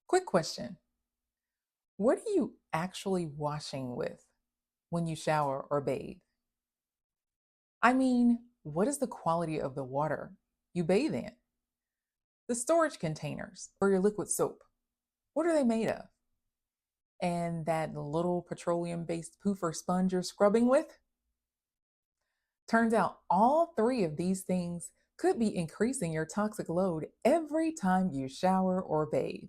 Quick question. What are you actually washing with when you shower or bathe? I mean, what is the quality of the water you bathe in? The storage containers or your liquid soap, what are they made of? And that little petroleum based poof or sponge you're scrubbing with? Turns out all three of these things could be increasing your toxic load every time you shower or bathe.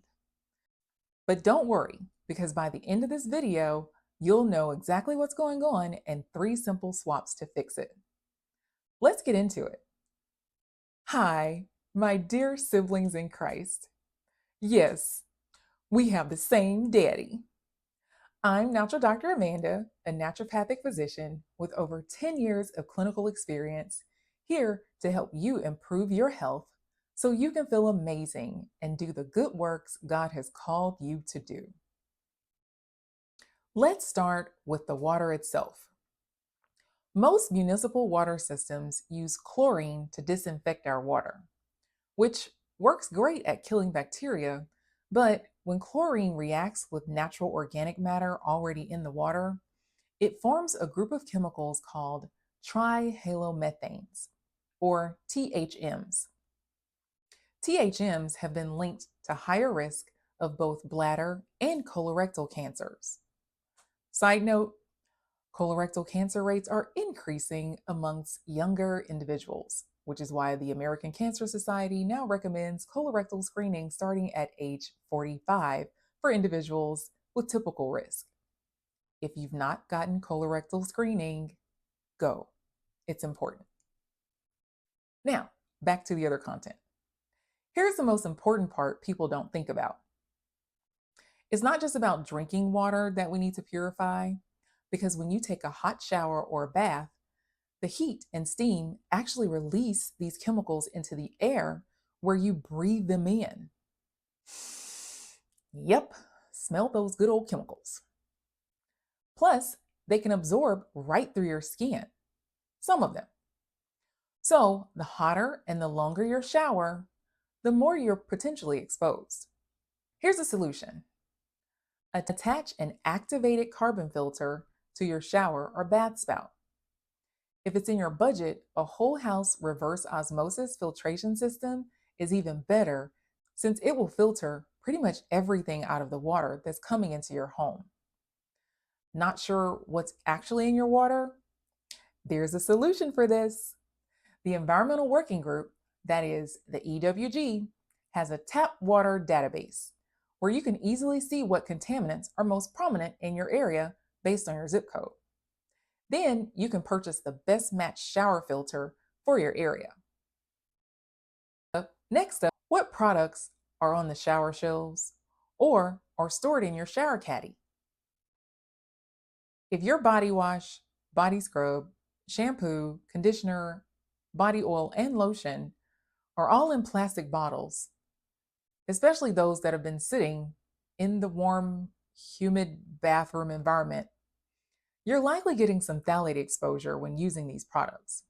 But don't worry, because by the end of this video, you'll know exactly what's going on and three simple swaps to fix it. Let's get into it. Hi, my dear siblings in Christ. Yes, we have the same daddy. I'm Natural Dr. Amanda, a naturopathic physician with over 10 years of clinical experience, here to help you improve your health so you can feel amazing and do the good works God has called you to do. Let's start with the water itself. Most municipal water systems use chlorine to disinfect our water, which works great at killing bacteria, but when chlorine reacts with natural organic matter already in the water, it forms a group of chemicals called trihalomethanes, or THMs. THMs have been linked to higher risk of both bladder and colorectal cancers. Side note, colorectal cancer rates are increasing amongst younger individuals, which is why the American Cancer Society now recommends colorectal screening starting at age 45 for individuals with typical risk. If you've not gotten colorectal screening, go. It's important. Now, back to the other content. Here's the most important part people don't think about. It's not just about drinking water that we need to purify, because when you take a hot shower or a bath, the heat and steam actually release these chemicals into the air where you breathe them in. Yep, smell those good old chemicals. Plus, they can absorb right through your skin, some of them. So, the hotter and the longer your shower, the more you're potentially exposed. Here's a solution. Attach an activated carbon filter to your shower or bath spout. If it's in your budget, a whole house reverse osmosis filtration system is even better, since it will filter pretty much everything out of the water that's coming into your home. Not sure what's actually in your water? There's a solution for this. The Environmental Working Group, that is the EWG, has a tap water database where you can easily see what contaminants are most prominent in your area based on your zip code. Then you can purchase the best match shower filter for your area. Next up, what products are on the shower shelves or are stored in your shower caddy? If your body wash, body scrub, shampoo, conditioner, body oil, and lotion are all in plastic bottles, especially those that have been sitting in the warm, humid bathroom environment, you're likely getting some phthalate exposure when using these products.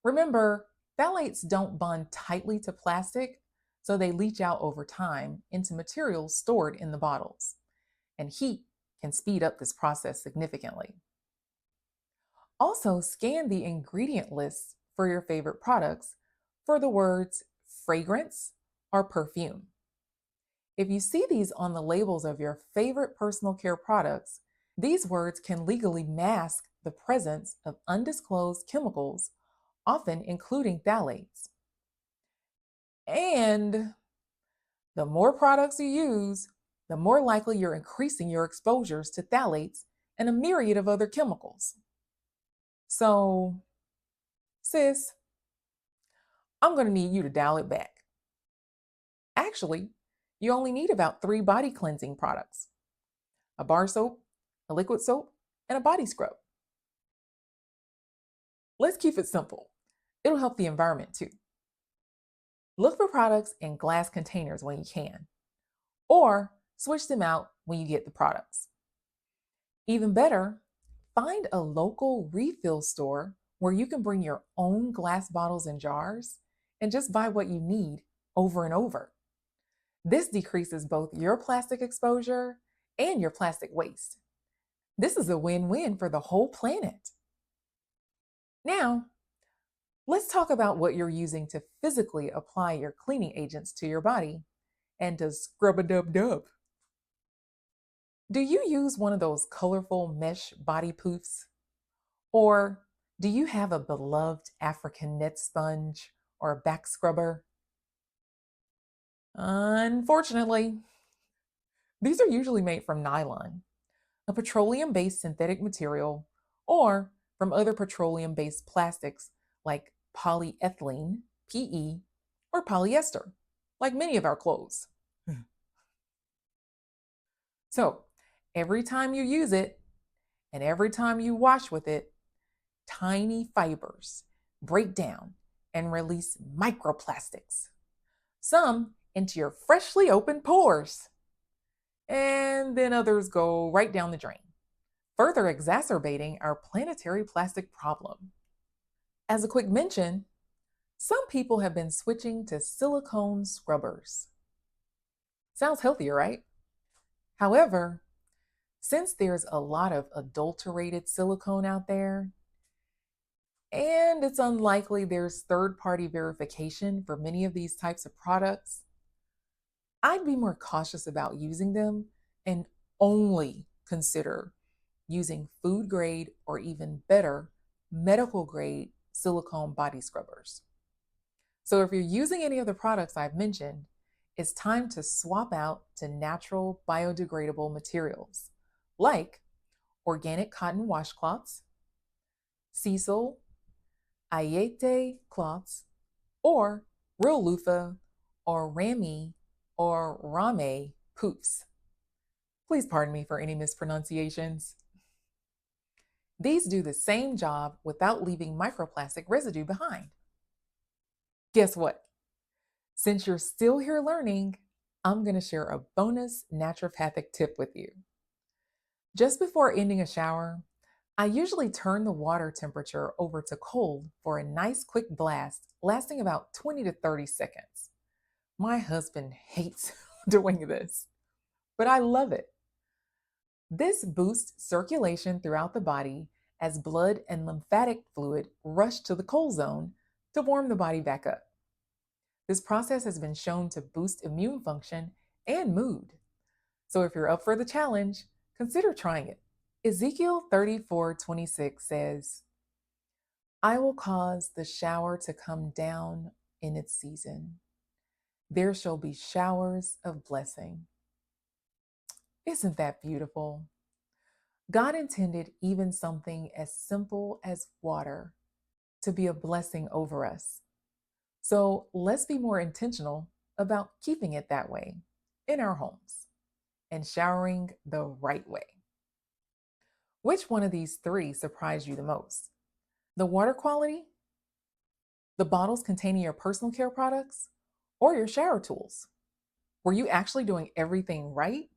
Remember, phthalates don't bond tightly to plastic, so they leach out over time into materials stored in the bottles, and heat can speed up this process significantly. Also, scan the ingredient lists for your favorite products for the words fragrance or perfume. If you see these on the labels of your favorite personal care products, these words can legally mask the presence of undisclosed chemicals, often including phthalates. And the more products you use, the more likely you're increasing your exposures to phthalates and a myriad of other chemicals. So, sis, I'm going to need you to dial it back. Actually, you only need about 3 body cleansing products: a bar soap, a liquid soap, and a body scrub. Let's keep it simple. It'll help the environment too. Look for products in glass containers when you can, or switch them out when you get the products. Even better, find a local refill store where you can bring your own glass bottles and jars and just buy what you need over and over. This decreases both your plastic exposure and your plastic waste. This is a win-win for the whole planet. Now, let's talk about what you're using to physically apply your cleaning agents to your body and to scrub-a-dub-dub. Do you use one of those colorful mesh body poofs? Or do you have a beloved African net sponge or a back scrubber? Unfortunately, these are usually made from nylon, a petroleum based synthetic material, or from other petroleum based plastics like polyethylene, PE, or polyester, like many of our clothes. So, every time you use it and every time you wash with it, tiny fibers break down and release microplastics, some into your freshly opened pores, and then others go right down the drain, further exacerbating our planetary plastic problem. As a quick mention, some people have been switching to silicone scrubbers. Sounds healthier, right? However, since there's a lot of adulterated silicone out there, and it's unlikely there's third-party verification for many of these types of products, I'd be more cautious about using them and only consider using food grade or even better, medical grade silicone body scrubbers. So if you're using any of the products I've mentioned, it's time to swap out to natural biodegradable materials like organic cotton washcloths, sisal, ayete cloths, or real loofah or rami or rame poofs. Please pardon me for any mispronunciations. These do the same job without leaving microplastic residue behind. Guess what? Since you're still here learning, I'm going to share a bonus naturopathic tip with you. Just before ending a shower, I usually turn the water temperature over to cold for a nice quick blast lasting about 20 to 30 seconds. My husband hates doing this, but I love it. This boosts circulation throughout the body as blood and lymphatic fluid rush to the cold zone to warm the body back up. This process has been shown to boost immune function and mood. So if you're up for the challenge, consider trying it. Ezekiel 34:26 says, I will cause the shower to come down in its season. There shall be showers of blessing. Isn't that beautiful? God intended even something as simple as water to be a blessing over us. So let's be more intentional about keeping it that way in our homes and showering the right way. Which one of these three surprised you the most? The water quality, the bottles containing your personal care products, or your shower tools? Were you actually doing everything right?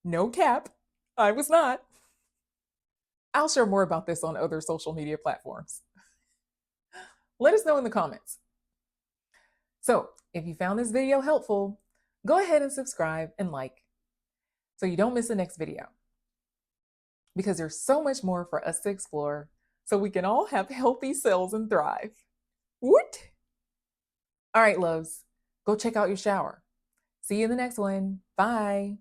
No cap, I was not. I'll share more about this on other social media platforms. Let us know in the comments. So, if you found this video helpful, go ahead and subscribe and like so you don't miss the next video. Because there's so much more for us to explore so we can all have healthy cells and thrive. What? All right, loves, go check out your shower. See you in the next one. Bye.